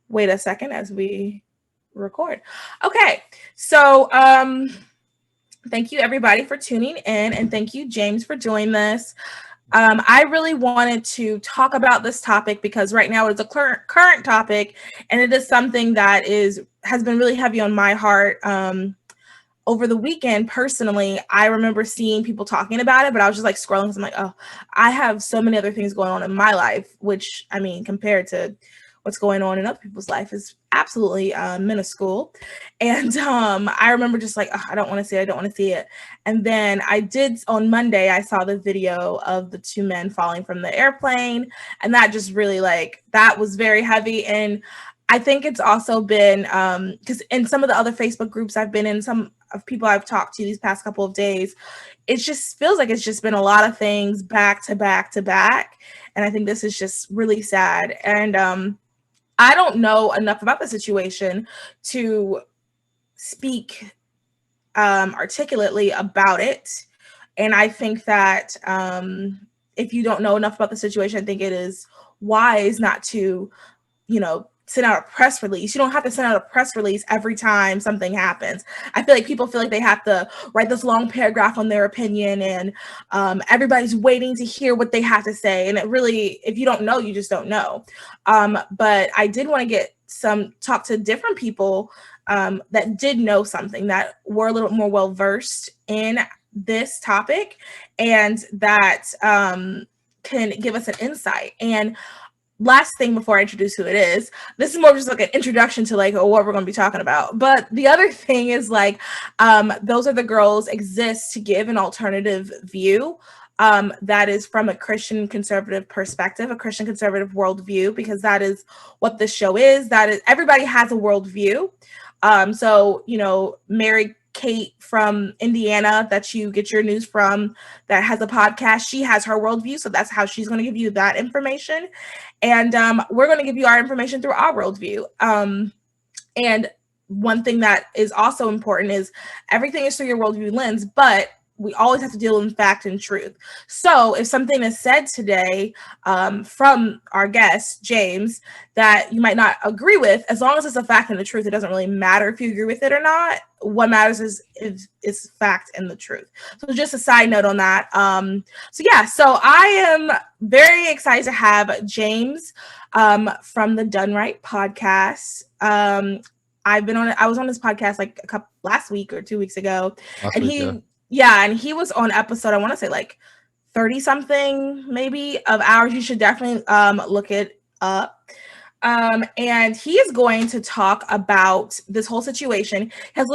wait a second as we record. Okay, so thank you everybody for tuning in, and thank you James for joining us. I really wanted to talk about this topic because right now it's a current topic, and it is something that has been really heavy on my heart. Over the weekend, personally, I remember seeing people talking about it, but I was just like scrolling. So I'm like, oh, I have so many other things going on in my life, which I mean, compared to what's going on in other people's life is absolutely minuscule. And I remember just like, oh, I don't want to see it. I don't want to see it. And then I did on Monday, I saw the video of the two men falling from the airplane. And that just really that was very heavy. And I think it's also been because in some of the other Facebook groups I've been in, some of people I've talked to these past couple of days, it just feels like it's just been a lot of things back to back to back. And I think this is just really sad. And I don't know enough about the situation to speak articulately about it. And I think that if you don't know enough about the situation, I think it is wise not to, send out a press release. You don't have to send out a press release every time something happens. I feel like people feel like they have to write this long paragraph on their opinion, and everybody's waiting to hear what they have to say. And it really, if you don't know, you just don't know. But I did want to talk to different people that did know something, that were a little more well-versed in this topic, and that can give us an insight. And last thing before I introduce who it is, this is more just like an introduction to what we're going to be talking about. But the other thing is Those Are the Girls exists to give an alternative view that is from a Christian conservative perspective, a Christian conservative worldview, because that is what this show is. That is, everybody has a worldview. So, Mary Kate from Indiana that you get your news from, that has a podcast, she has her worldview. So that's how she's going to give you that information. And we're going to give you our information through our worldview. And one thing that is also important is everything is through your worldview lens, but we always have to deal in fact and truth. So if something is said today from our guest, James, that you might not agree with, as long as it's a fact and the truth, it doesn't really matter if you agree with it or not. What matters is fact and the truth. So just a side note on that. So I am very excited to have James from the Dunn Right Podcast. I was on his podcast last week or 2 weeks ago. And he was on episode, I want to say 30 something maybe of ours. You should definitely look it up. And he is going to talk about this whole situation. He has a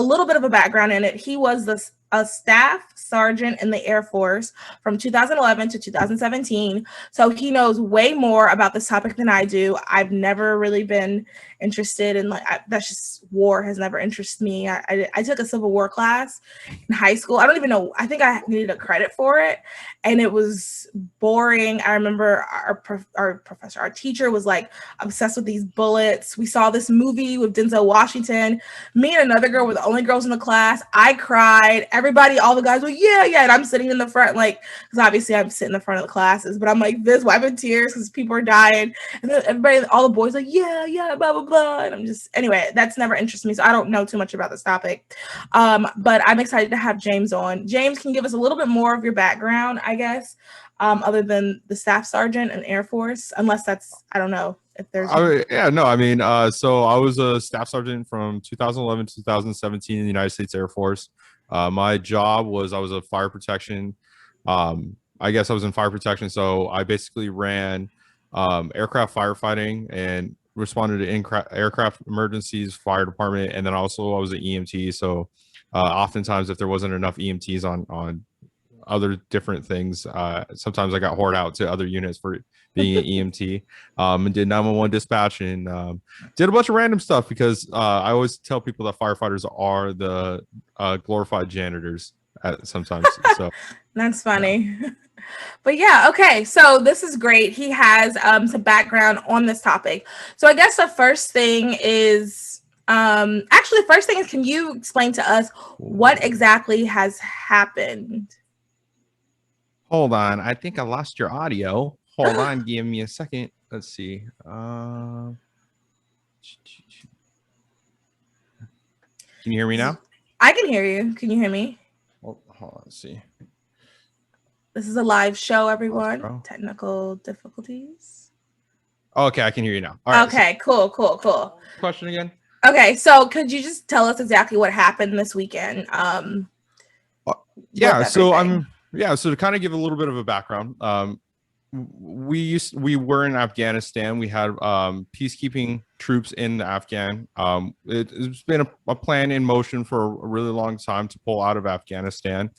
little bit of a background in it. He was a staff sergeant in the Air Force from 2011 to 2017. So he knows way more about this topic than I do. I've never really been interested in that's just, war has never interested me. I took a Civil War class in high school. I don't even know. I think I needed a credit for it, and it was boring. I remember our teacher was obsessed with these bullets. We saw this movie with Denzel Washington. Me and another girl were the only girls in the class. I cried. Everybody, all the guys were yeah, and I'm sitting in the front, because obviously I'm sitting in the front of the classes, but I'm this wiping tears because people are dying, and then everybody, all the boys yeah, blah blah blah, and I'm just, anyway, that's never interested me, so I don't know too much about this topic. But I'm excited to have James on. James, can you give us a little bit more of your background, I guess, other than the staff sergeant and Air Force, unless that's, I don't know if there's. So I was a staff sergeant from 2011 to 2017 in the United States Air Force. My job was, I was a fire protection. I guess I was in fire protection. So I basically ran aircraft firefighting and responded to aircraft emergencies, fire department. And then also I was an EMT. So oftentimes if there wasn't enough EMTs on other different things, sometimes I got hoarded out to other units for being an EMT, and did 911 dispatch, and did a bunch of random stuff because I always tell people that firefighters are the glorified janitors sometimes. So that's funny. Yeah. But yeah, okay, so this is great. He has some background on this topic. So I guess the first thing is, can you explain to us what exactly has happened? Hold on, I think I lost your audio. Hold on, give me a second. Let's see. Can you hear me now? I can hear you. Can you hear me? Oh, hold on. Let's see. This is a live show, everyone. Technical difficulties. Oh, okay, I can hear you now. All right. Okay, so cool. Question again? Okay, so could you just tell us exactly what happened this weekend? So to kind of give a little bit of a background, we were in Afghanistan. We had peacekeeping troops in Afghan. It's been a plan in motion for a really long time to pull out of Afghanistan.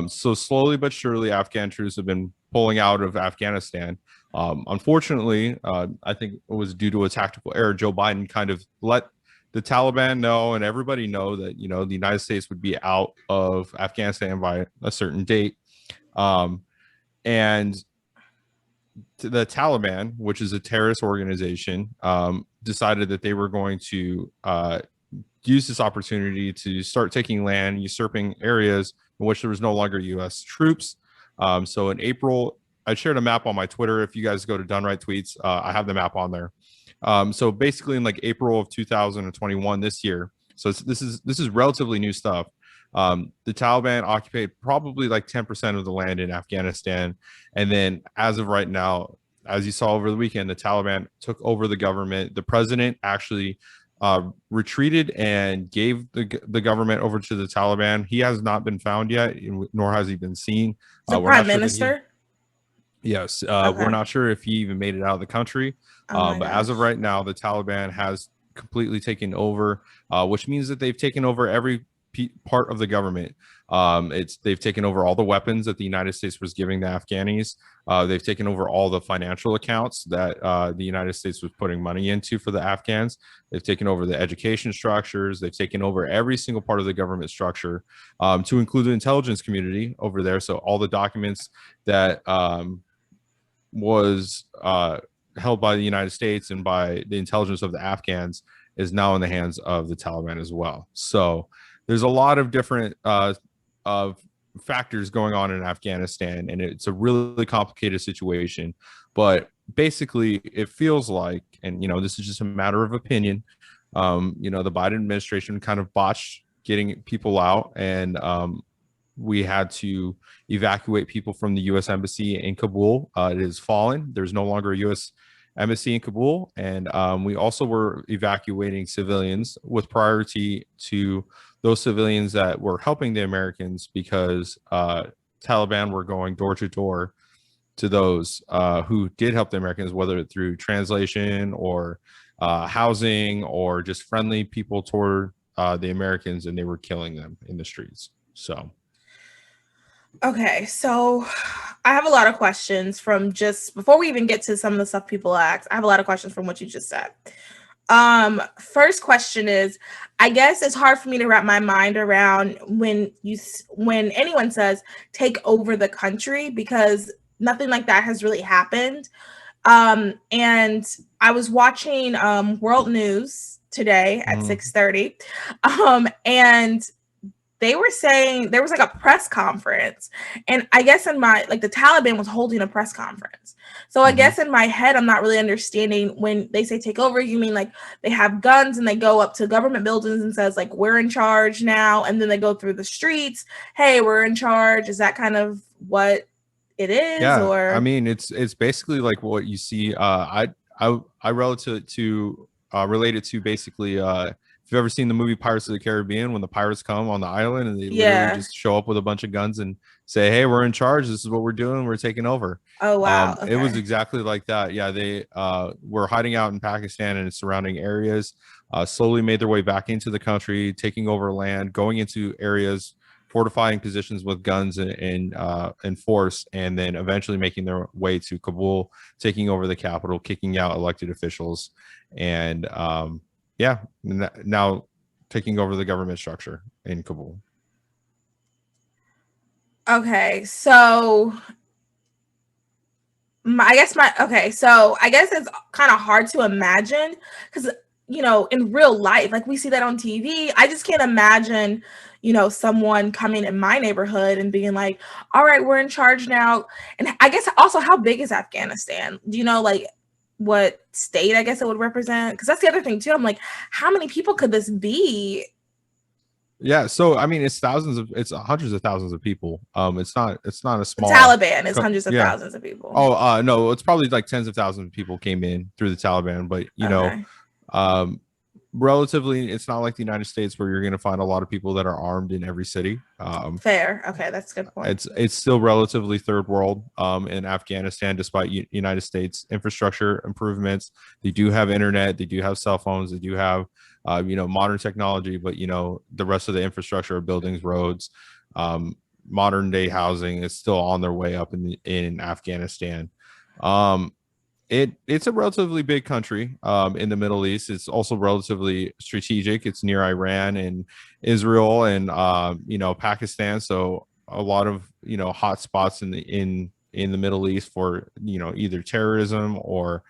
So slowly but surely, Afghan troops have been pulling out of Afghanistan. Unfortunately, I think it was due to a tactical error. Joe Biden kind of let the Taliban know and everybody know that, you know, the United States would be out of Afghanistan by a certain date. And the Taliban, which is a terrorist organization, decided that they were going to use this opportunity to start taking land, usurping areas in which there was no longer U.S. troops. So in April, I shared a map on my Twitter. If you guys go to Dunn Right Tweets, I have the map on there. So basically in like April of 2021 this year, so this is relatively new stuff. The Taliban occupied probably like 10% of the land in Afghanistan. And then as of right now, as you saw over the weekend, the Taliban took over the government. The president actually retreated and gave the government over to the Taliban. He has not been found yet, nor has he been seen. The prime minister? Yes. We're not sure if he even made it out of the country. But as of right now, the Taliban has completely taken over, which means that they've taken over every part of the government. They've taken over all the weapons that the United States was giving the Afghanis. They've taken over all the financial accounts that the United States was putting money into for the Afghans. They've taken over the education structures. They've taken over every single part of the government structure, to include the intelligence community over there. So all the documents that was held by the United States and by the intelligence of the Afghans is now in the hands of the Taliban as well. So there's a lot of different factors going on in Afghanistan, and it's a really complicated situation. But basically, it feels like, and you know, this is just a matter of opinion. You know, the Biden administration kind of botched getting people out, and we had to evacuate people from the U.S. Embassy in Kabul. It has fallen. There's no longer a U.S. Embassy in Kabul, and we also were evacuating civilians with priority to those civilians that were helping the Americans, because Taliban were going door to door to those who did help the Americans, whether through translation or housing or just friendly people toward the Americans, and they were killing them in the streets. So. Okay, so I have a lot of questions from just before we even get to some of the stuff people ask. I have a lot of questions from what you just said. First question is, I guess it's hard for me to wrap my mind around when anyone says take over the country, because nothing like that has really happened. And I was watching World News today at 6:30, and they were saying there was like a press conference, and I guess the Taliban was holding a press conference. So I guess in my head, I'm not really understanding when they say take over, you mean like they have guns and they go up to government buildings and says like, we're in charge now. And then they go through the streets. Hey, we're in charge. Is that kind of what it is? Yeah, or I mean, it's basically like what you see. I related to basically, if you've ever seen the movie Pirates of the Caribbean, when the pirates come on the island and they literally just show up with a bunch of guns and say, hey, we're in charge. This is what we're doing. We're taking over. Oh, wow. It was exactly like that. Yeah, they were hiding out in Pakistan and its surrounding areas, slowly made their way back into the country, taking over land, going into areas, fortifying positions with guns and force, and then eventually making their way to Kabul, taking over the capital, kicking out elected officials, and now taking over the government structure in Kabul. Okay, so I guess it's kind of hard to imagine, because, you know, in real life, like we see that on TV. I just can't imagine, you know, someone coming in my neighborhood and being like, all right, we're in charge now. And I guess also, how big is Afghanistan? Do you know, like, what state I guess it would represent? Because that's the other thing too. I'm like, how many people could this be? Yeah, so I mean, it's hundreds of thousands of people. It's not a The small. Taliban is hundreds of Yeah. thousands of people. Oh, no, it's probably like tens of thousands of people came in through the Taliban, but Okay. Relatively, it's not like the United States where you're going to find a lot of people that are armed in every city. Fair. Okay, that's a good point. It's still relatively third world in Afghanistan, despite United States infrastructure improvements. They do have internet, they do have cell phones, they do have modern technology, but the rest of the infrastructure of buildings, roads, modern day housing is still on their way up in Afghanistan. It's a relatively big country in the Middle East. It's also relatively strategic. It's near Iran and Israel and Pakistan. So a lot of hot spots in the Middle East for either terrorism or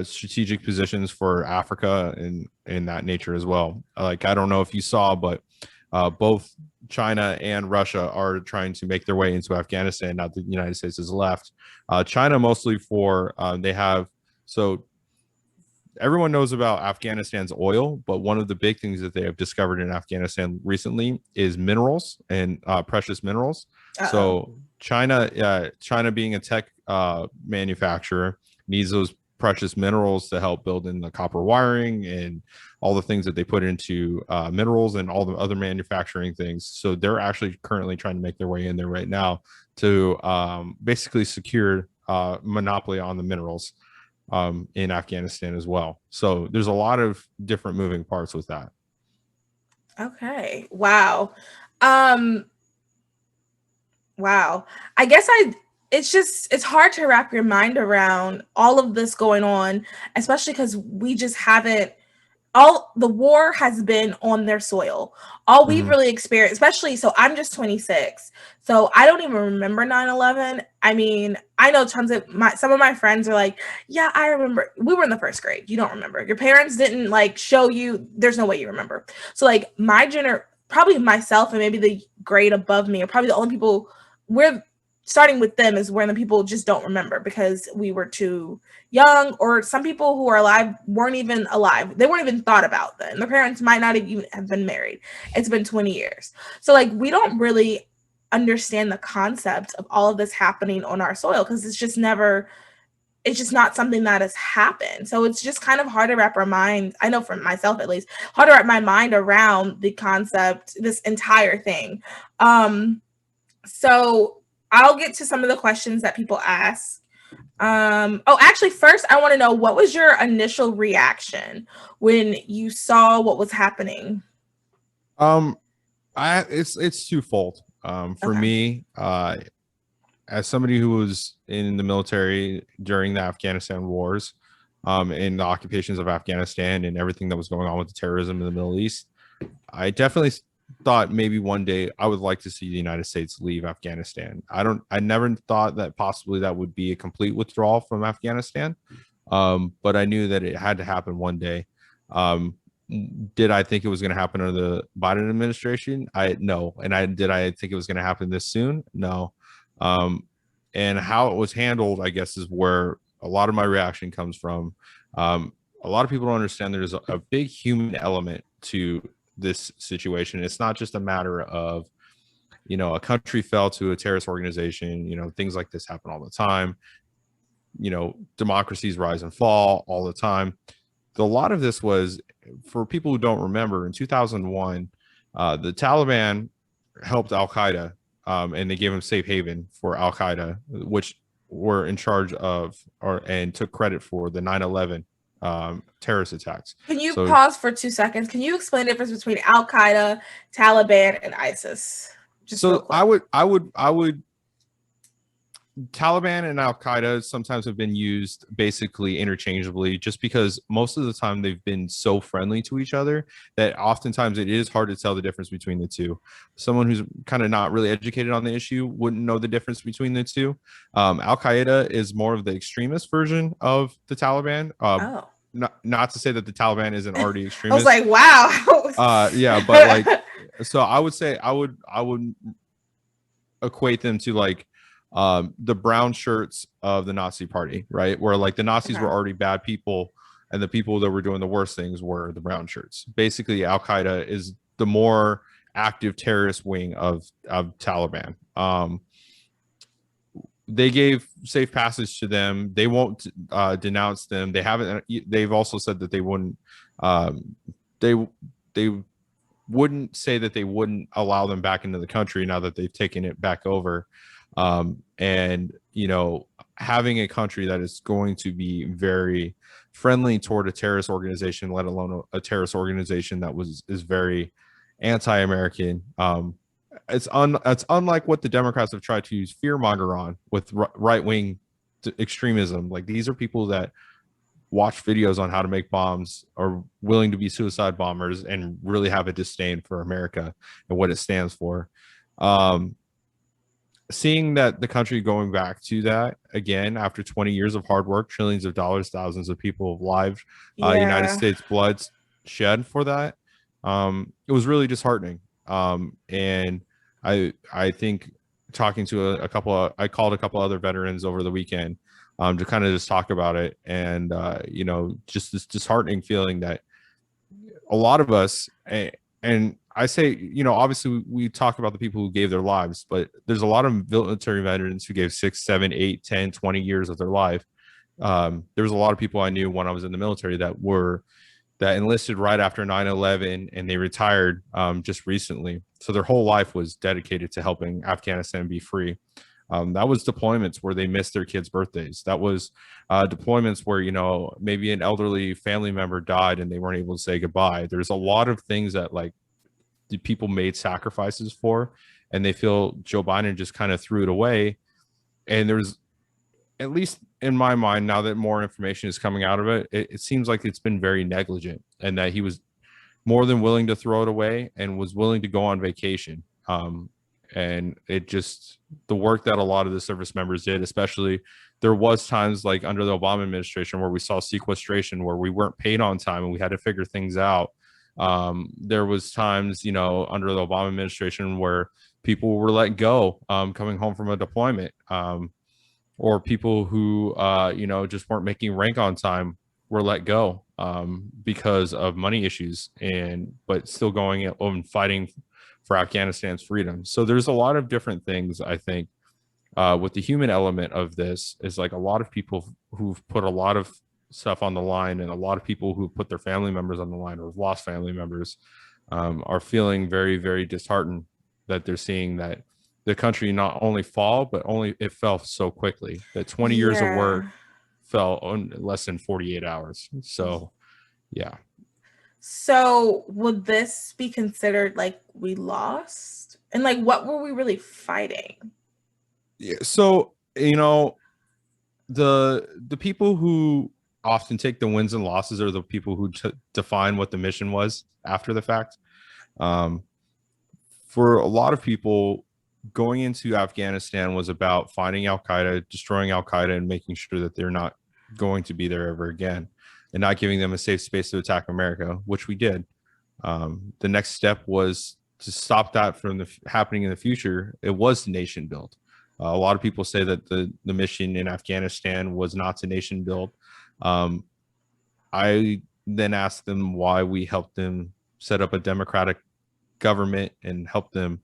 strategic positions for Africa and in that nature as well. Like, I don't know if you saw, but both China and Russia are trying to make their way into Afghanistan. Now the United States has left. China mostly for so everyone knows about Afghanistan's oil, but one of the big things that they have discovered in Afghanistan recently is minerals and precious minerals. Uh-oh. So China being a tech manufacturer needs those precious minerals to help build in the copper wiring and all the things that they put into minerals and all the other manufacturing things. So they're actually currently trying to make their way in there right now to basically secure monopoly on the minerals in Afghanistan as well. So there's a lot of different moving parts with that. Okay. Wow. Wow. I guess it's hard to wrap your mind around all of this going on, especially because we just haven't, the war has been on their soil. All we've really experienced, especially, so I'm just 26. So I don't even remember 9/11. I mean, I know some of my friends are like, yeah, I remember. We were in the first grade. You don't remember. Your parents didn't like show you. There's no way you remember. So like probably myself and maybe the grade above me are probably the only people we're starting with them is where the people just don't remember because we were too young, or some people who are alive weren't even alive. They weren't even thought about then. Their parents might not even have been married. It's been 20 years. So like, we don't really understand the concept of all of this happening on our soil because it's just not something that has happened. So it's just kind of hard to wrap our mind, I know for myself at least, hard to wrap my mind around the concept, this entire thing. So I'll get to some of the questions that people ask. Actually, first, I want to know, what was your initial reaction when you saw what was happening? It's twofold. For me, as somebody who was in the military during the Afghanistan wars, and the occupations of Afghanistan and everything that was going on with the terrorism in the Middle East, I definitely thought maybe one day I would like to see the United States leave Afghanistan. I never thought that possibly that would be a complete withdrawal from Afghanistan. But I knew that it had to happen one day. Did I think it was going to happen under the Biden administration? No. And did I think it was going to happen this soon? No. And how it was handled, I guess, is where a lot of my reaction comes from. A lot of people don't understand there's a big human element to this situation. It's not just a matter of, a country fell to a terrorist organization. Things like this happen all the time. Democracies rise and fall all the time. A lot of this was, for people who don't remember, in 2001, the Taliban helped Al Qaeda, and they gave them safe haven for Al Qaeda, which were in charge of and took credit for the 9/11 terrorist attacks. Can you pause for 2 seconds? Can you explain the difference between Al Qaeda, Taliban, and ISIS? So I would Taliban and Al Qaeda sometimes have been used basically interchangeably, just because most of the time they've been so friendly to each other that oftentimes it is hard to tell the difference between the two. Someone who's kind of not really educated on the issue wouldn't know the difference between the two. Al Qaeda is more of the extremist version of the Taliban. Not to say that the Taliban isn't already extremist. I was like, wow. Yeah, but like, so I would say I would equate them to like the brown shirts of the Nazi party, right? Where like the Nazis were already bad people, and the people that were doing the worst things were the brown shirts. Basically, Al Qaeda is the more active terrorist wing of Taliban. They gave safe passage to them. They won't denounce them. They haven't. They've also said that they wouldn't. They they wouldn't say that they wouldn't allow them back into the country now that they've taken it back over. And having a country that is going to be very friendly toward a terrorist organization, let alone a terrorist organization that is very anti-American. It's unlike what the Democrats have tried to use fear-monger on with right-wing extremism. Like, these are people that watch videos on how to make bombs, are willing to be suicide bombers, and really have a disdain for America and what it stands for. Seeing that the country going back to that again after 20 years of hard work, trillions of dollars, thousands of people of lives, United States blood shed for that, it was really disheartening. And I think talking to I called a couple other veterans over the weekend to kind of just talk about it, and just this disheartening feeling that a lot of us, and I say, obviously we talk about the people who gave their lives, but there's a lot of military veterans who gave 6, 7, 8, 10, 20 years of their life. There was a lot of people I knew when I was in the military that enlisted right after 9/11, and they retired just recently. So their whole life was dedicated to helping Afghanistan be free. That was deployments where they missed their kids' birthdays. That was deployments where, maybe an elderly family member died and they weren't able to say goodbye. There's a lot of things that like the people made sacrifices for, and they feel Joe Biden just kind of threw it away. And there's, at least in my mind, now that more information is coming out of it, it seems like it's been very negligent, and that he was more than willing to throw it away and was willing to go on vacation. And it just, the work that a lot of the service members did, especially, there was times like under the Obama administration where we saw sequestration, where we weren't paid on time and we had to figure things out. There was times, under the Obama administration where people were let go coming home from a deployment, or people who, just weren't making rank on time were let go because of money issues, but still going and fighting for Afghanistan's freedom. So there's a lot of different things, I think, with the human element of this, is like a lot of people who've put a lot of stuff on the line, and a lot of people who put their family members on the line or have lost family members are feeling very, very disheartened that they're seeing that the country not only fall, but it fell so quickly, that 20 years of work fell on less than 48 hours. So, yeah. So would this be considered like we lost? And like, what were we really fighting? Yeah. So, the people who often take the wins and losses are the people who define what the mission was after the fact. For a lot of people, going into Afghanistan was about finding Al Qaeda, destroying Al Qaeda, and making sure that they're not going to be there ever again, and not giving them a safe space to attack America, which we did. The next step was to stop that from happening in the future. It was to nation build. A lot of people say that the mission in Afghanistan was not to nation build. I then asked them why we helped them set up a democratic government and help them.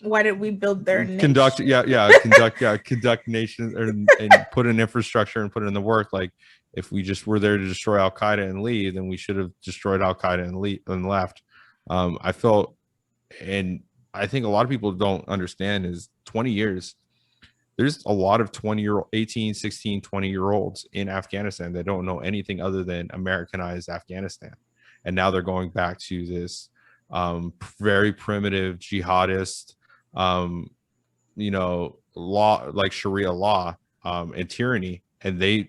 Why did we build their conduct nation? Conduct nations, and put an infrastructure and put in the work. Like, if we just were there to destroy Al Qaeda and leave, then we should have destroyed Al Qaeda and left. I felt, and I think a lot of people don't understand, is 20 years. There's a lot of 18, 16, 20-year-olds in Afghanistan that don't know anything other than Americanized Afghanistan. And now they're going back to this very primitive jihadist, law, like Sharia law and tyranny. And they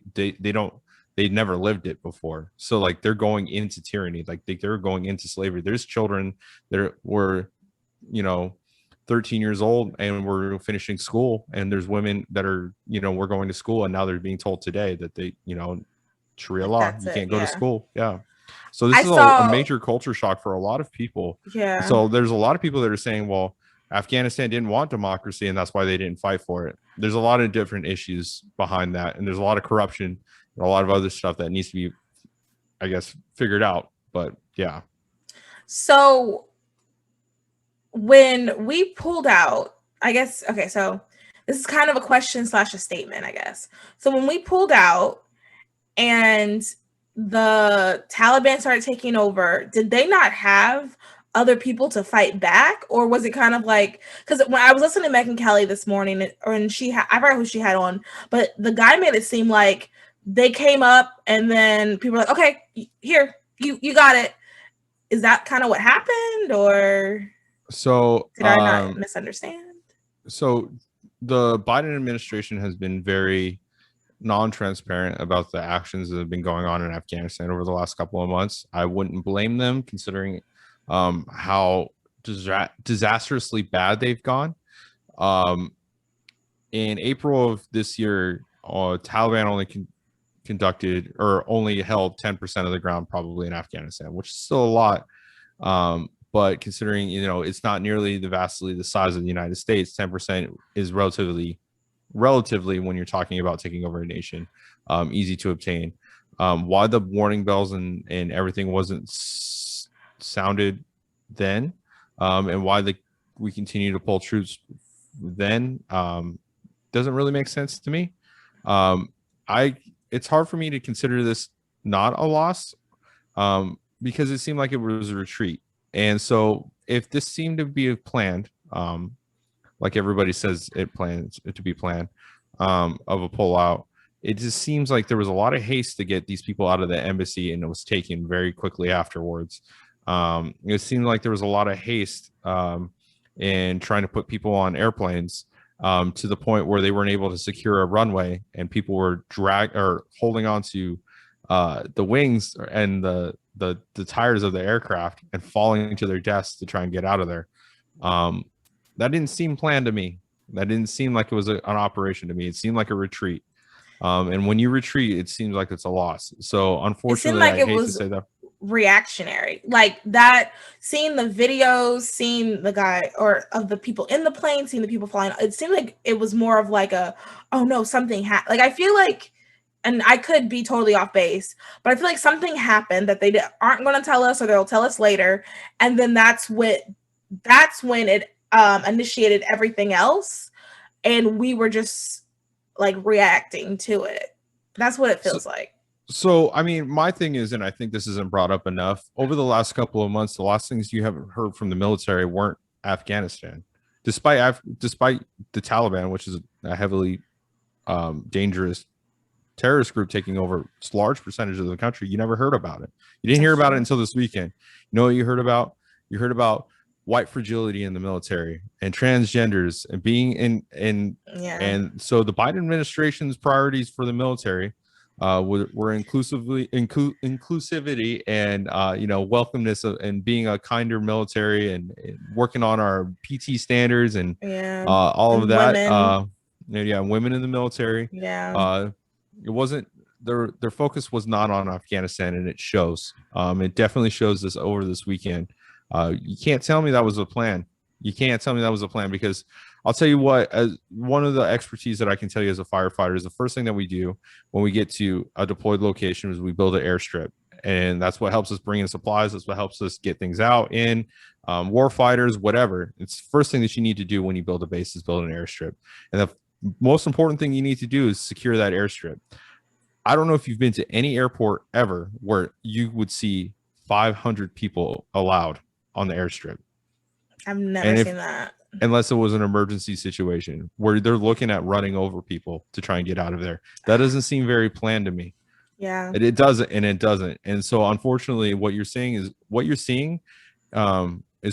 never lived it before. So like, they're going into tyranny, like they're going into slavery. There's children that were, 13 years old and we're finishing school, and there's women that are, we're going to school, and now they're being told today that they, Sharia law, you can't go to school. Yeah. So this is a major culture shock for a lot of people. Yeah. So there's a lot of people that are saying, well, Afghanistan didn't want democracy, and that's why they didn't fight for it. There's a lot of different issues behind that, and there's a lot of corruption and a lot of other stuff that needs to be, I guess, figured out. But yeah. So when we pulled out, I guess, okay, so this is kind of a question / a statement, I guess. So when we pulled out and the Taliban started taking over, did they not have other people to fight back? Or was it kind of like, because when I was listening to Megyn Kelly this morning, and I forgot who she had on, but the guy made it seem like they came up and then people were like, okay, here, you got it. Is that kind of what happened, or so did I not misunderstand? So the Biden administration has been very non-transparent about the actions that have been going on in Afghanistan over the last couple of months. I wouldn't blame them, considering how disastrously bad they've gone. In April of this year, Taliban only held 10% of the ground probably in Afghanistan, which is still a lot. But considering, it's not nearly vastly the size of the United States, 10% is relatively when you're talking about taking over a nation, easy to obtain. Why the warning bells and everything wasn't sounded then, and why we continue to pull troops then, doesn't really make sense to me. It's hard for me to consider this not a loss, because it seemed like it was a retreat. And so if this seemed to be planned, like everybody says it plans to be planned, of a pullout, it just seems like there was a lot of haste to get these people out of the embassy, and it was taken very quickly afterwards. It seemed like there was a lot of haste in trying to put people on airplanes, to the point where they weren't able to secure a runway, and people were holding on to the wings and the tires of the aircraft and falling to their deaths to try and get out of there. That didn't seem planned to me. That didn't seem like it was an operation to me. It seemed like a retreat. And when you retreat, it seems like it's a loss. So unfortunately, I hate to say that. Reactionary, like that, seeing the videos, seeing the guy or of the people in the plane, seeing the people flying, it seemed like it was more of like oh no, something happened. Like I feel like, and I could be totally off base, but I feel like something happened that they aren't going to tell us, or they'll tell us later, and then that's when it initiated everything else, and we were just like reacting to it. That's what it feels like. So, I mean, my thing is, and I think this isn't brought up enough, over the last couple of months, the last things you haven't heard from the military weren't Afghanistan. Despite the Taliban, which is a heavily dangerous terrorist group taking over large percentage of the country, you never heard about it. You didn't hear about it until this weekend. You know what you heard about? You heard about white fragility in the military and transgenders and being and so the Biden administration's priorities for the military were inclusivity and welcomeness and being a kinder military and working on our PT standards and all of that. Women in the military. It wasn't their focus was not on Afghanistan, and it shows. It definitely shows this over this weekend. You can't tell me that was a plan. You can't tell me that was a plan, because I'll tell you what, as one of the expertise that I can tell you as a firefighter is the first thing that we do when we get to a deployed location is we build an airstrip. And that's what helps us bring in supplies. That's what helps us get things out in war fighters, whatever. It's the first thing that you need to do when you build a base is build an airstrip. And the most important thing you need to do is secure that airstrip. I don't know if you've been to any airport ever where you would see 500 people allowed on the airstrip. I've never seen that. Unless it was an emergency situation where they're looking at running over people to try and get out of there. That doesn't seem very planned to me. Yeah. It doesn't. And so unfortunately, what you're seeing is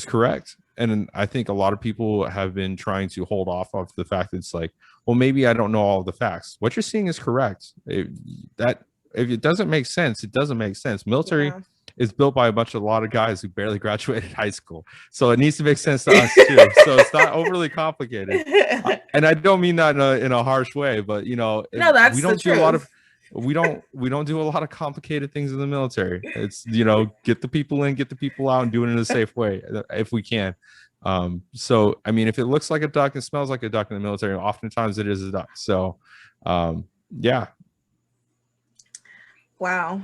correct. And I think a lot of people have been trying to hold off of the fact that it's like, well, maybe I don't know all the facts. What you're seeing is correct. If it doesn't make sense, it doesn't make sense. Military is built by a lot of guys who barely graduated high school. So it needs to make sense to us too. So it's not overly complicated. And I don't mean that in a harsh way, but we don't do a lot of complicated things in the military. It's, get the people in, get the people out, and do it in a safe way if we can. So I mean, if it looks like a duck and smells like a duck in the military, oftentimes it is a duck. So yeah. Wow.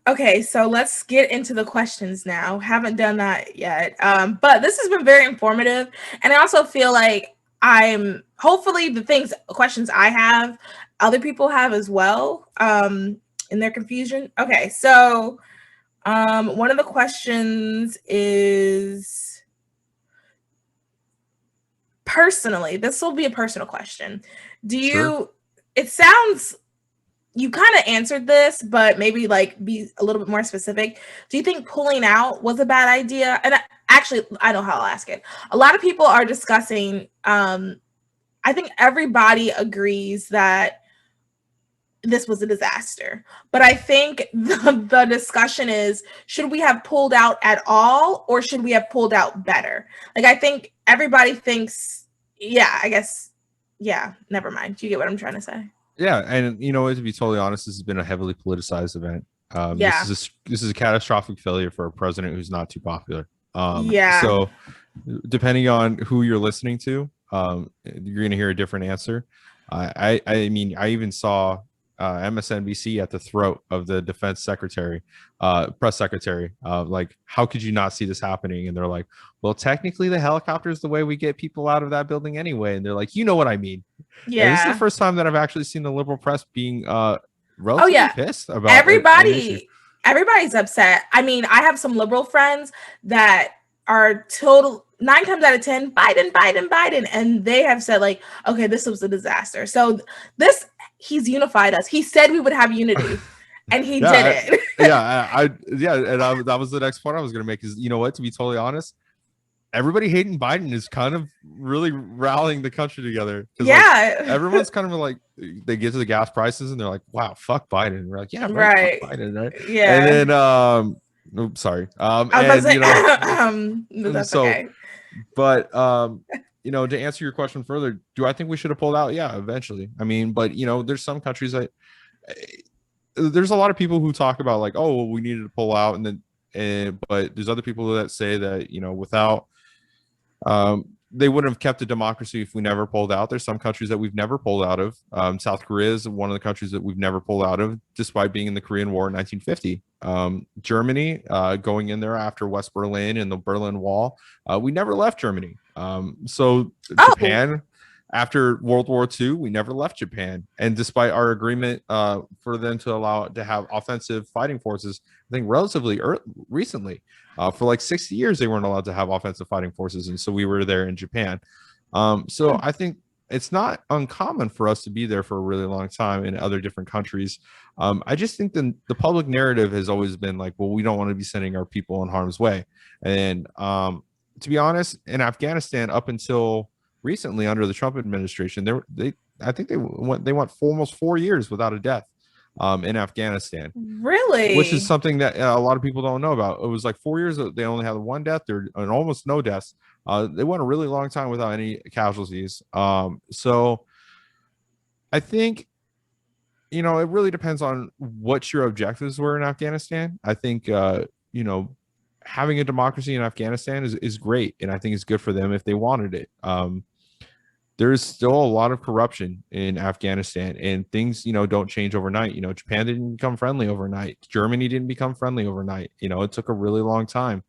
Okay, so let's get into the questions now. Haven't done that yet. But this has been very informative. And I also feel like hopefully the questions I have, other people have as well, in their confusion. Okay, so one of the questions is, personally, this will be a personal question. Sure. It sounds, you kind of answered this, but maybe like be a little bit more specific. Do you think pulling out was a bad idea? And I know how I'll ask it. A lot of people are discussing, I think everybody agrees that this was a disaster. But I think the discussion is, should we have pulled out at all, or should we have pulled out better? Like, I think everybody thinks, never mind. Do you get what I'm trying to say? Yeah, and to be totally honest, this has been a heavily politicized event. This is a catastrophic failure for a president who's not too popular. So depending on who you're listening to, you're going to hear a different answer. I mean, I even saw MSNBC at the throat of the defense secretary, press secretary. Like, how could you not see this happening? And they're like, well, technically the helicopter is the way we get people out of that building anyway. And they're like, you know what I mean? Yeah. And this is the first time that I've actually seen the liberal press being relatively pissed about everybody's upset. I mean, I have some liberal friends that are total 9 times out of 10 Biden, and they have said like, okay, this was a disaster. So he's unified us. He said we would have unity, and he did it. That was the next point I was going to make. Is, you know what? To be totally honest, everybody hating Biden is kind of really rallying the country together. Yeah, like, everyone's kind of like, they get to the gas prices and they're like, wow, fuck Biden. And we're like, yeah, right. Fuck Biden, right? Yeah. And then oops, sorry. That's okay. But to answer your question further, do I think we should have pulled out? Yeah, eventually. I mean, but there's some countries that there's a lot of people who talk about like, oh, well, we needed to pull out, and then but there's other people that say that without they wouldn't have kept a democracy if we never pulled out. There's some countries that we've never pulled out of. South Korea is one of the countries that we've never pulled out of, despite being in the Korean War in 1950. Germany, going in there after West Berlin and the Berlin Wall, we never left Germany. Japan, after World War II, we never left Japan. And despite our agreement for them to have offensive fighting forces, I think relatively recently, for like 60 years, they weren't allowed to have offensive fighting forces. And so we were there in Japan. So I think it's not uncommon for us to be there for a really long time in other different countries. I just think the public narrative has always been like, well, we don't want to be sending our people in harm's way. And to be honest, in Afghanistan, up until recently under the Trump administration, I think they went for almost 4 years without a death in Afghanistan. Really? Which is something that a lot of people don't know about. It was like 4 years that they only had one death and almost no deaths. They went a really long time without any casualties. So I think, it really depends on what your objectives were in Afghanistan. I think, having a democracy in Afghanistan is great. And I think it's good for them if they wanted it. There's still a lot of corruption in Afghanistan, and things, don't change overnight. Japan didn't become friendly overnight. Germany didn't become friendly overnight. It took a really long time.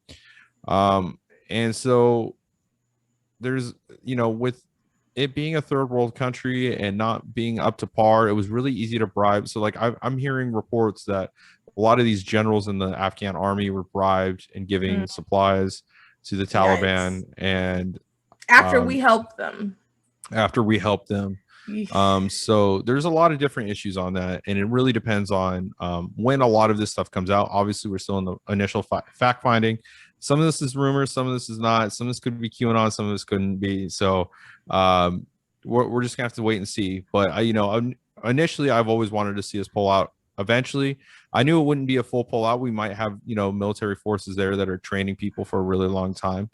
And so there's, with it being a third world country and not being up to par, it was really easy to bribe. So like I'm hearing reports that a lot of these generals in the Afghan army were bribed and giving supplies to the Taliban. Yikes. And after we helped them. So there's a lot of different issues on that, and it really depends on when a lot of this stuff comes out. Obviously, we're still in the initial fact finding. Some of this is rumors, some of this is not. Some of this could be QAnon, some of this couldn't be. So we're just gonna have to wait and see. But initially, I've always wanted to see us pull out. Eventually, I knew it wouldn't be a full pull out. We might have military forces there that are training people for a really long time.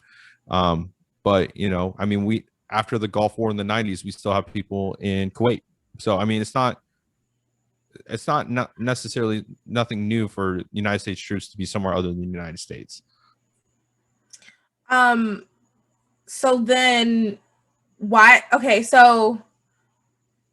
But I mean, we. After the Gulf War in the 90s, we still have people in Kuwait. So, I mean, it's not necessarily nothing new for United States troops to be somewhere other than the United States. Um, so then why? Okay, so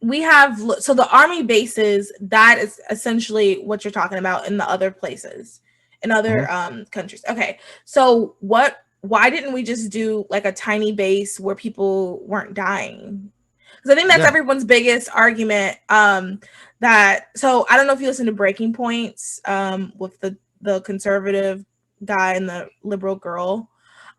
we have so the army bases, that is essentially what you're talking about in the other places, in other countries. Okay, so why didn't we just do like a tiny base where people weren't dying? Because I think that's Yeah. everyone's biggest argument. That, so I don't know if you listen to Breaking Points with the conservative guy and the liberal girl.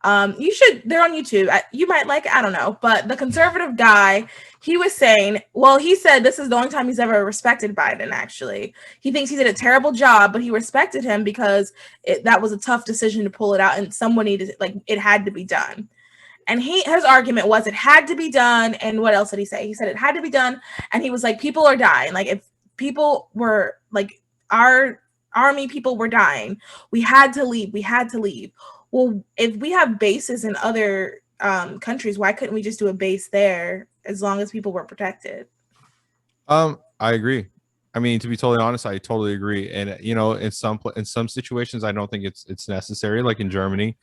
You should, they're on YouTube. You might like it, I don't know. But the conservative guy, he was saying, well, he said this is the only time he's ever respected Biden, actually. He thinks he did a terrible job, but he respected him because that was a tough decision to pull it out, and someone needed, like, it had to be done. And his argument was it had to be done. And what else did he say? He said it had to be done. And he was like, people are dying. Like, if people were, like, our army people were dying, we had to leave. We had to leave. Well, if we have bases in other countries, why couldn't we just do a base there as long as people were protected? I agree. I mean, to be totally honest, I totally agree. And you know, in some situations, I don't think it's necessary. Like in Germany,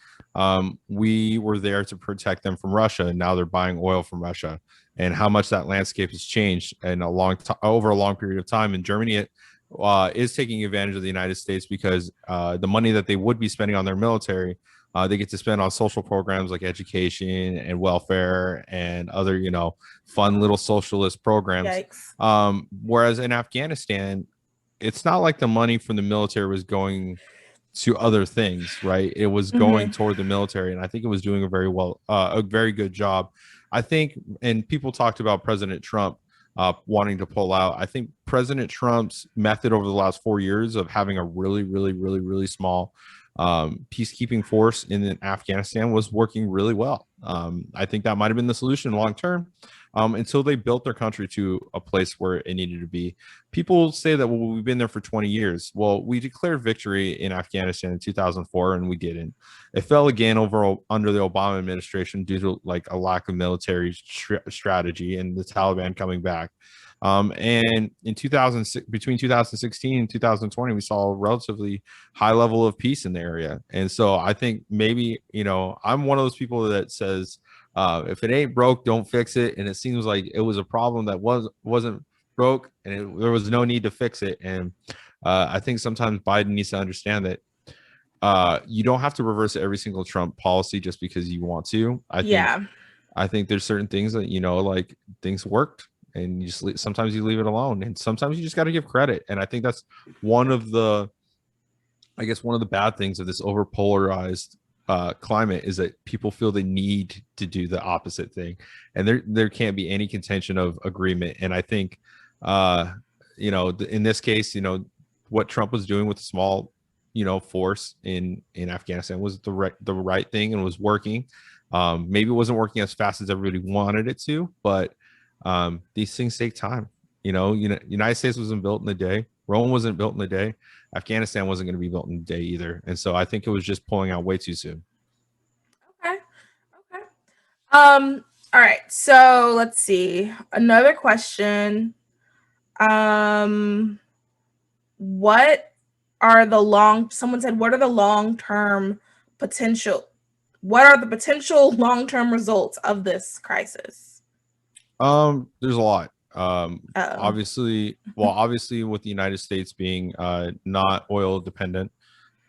we were there to protect them from Russia, and now they're buying oil from Russia. And how much that landscape has changed in over a long period of time. In Germany, it is taking advantage of the United States because the money that they would be spending on their military, they get to spend on social programs like education and welfare and other, you know, fun little socialist programs. Whereas in Afghanistan, it's not like the money from the military was going to other things, right? It was going toward the military, and I think it was doing a very good job. I think, and people talked about President Trump wanting to pull out. I think President Trump's method over the last 4 years of having a really small peacekeeping force in Afghanistan was working really well. I think that might have been the solution long term, until they built their country to a place where it needed to be. People say that, well, we've been there for 20 years. Well, we declared victory in Afghanistan in 2004, and we didn't. It fell again under the Obama administration due to like a lack of military strategy and the Taliban coming back. And in 2006, between 2016 and 2020, we saw a relatively high level of peace in the area. And so I think maybe, you know, I'm one of those people that says, if it ain't broke, don't fix it. And it seems like it was a problem that wasn't broke, and there was no need to fix it. And I think sometimes Biden needs to understand that you don't have to reverse every single Trump policy just because you want to. I think there's certain things that, you know, like things worked, and you just sometimes you leave it alone, and sometimes you just got to give credit. And I think that's one of the bad things of this overpolarized climate is that people feel the need to do the opposite thing, and there can't be any contention of agreement. And I think you know, in this case, you know, what Trump was doing with a small, you know, force in Afghanistan was the right thing and was working. Maybe it wasn't working as fast as everybody wanted it to, but these things take time. You know, United States wasn't built in a day. Rome wasn't built in a day. Afghanistan wasn't going to be built in a day either. And so I think it was just pulling out way too soon. Okay. All right. So let's see. Another question. What are the someone said, what are the long-term potential? What are the potential long-term results of this crisis? There's a lot. Obviously with the United States being not oil dependent,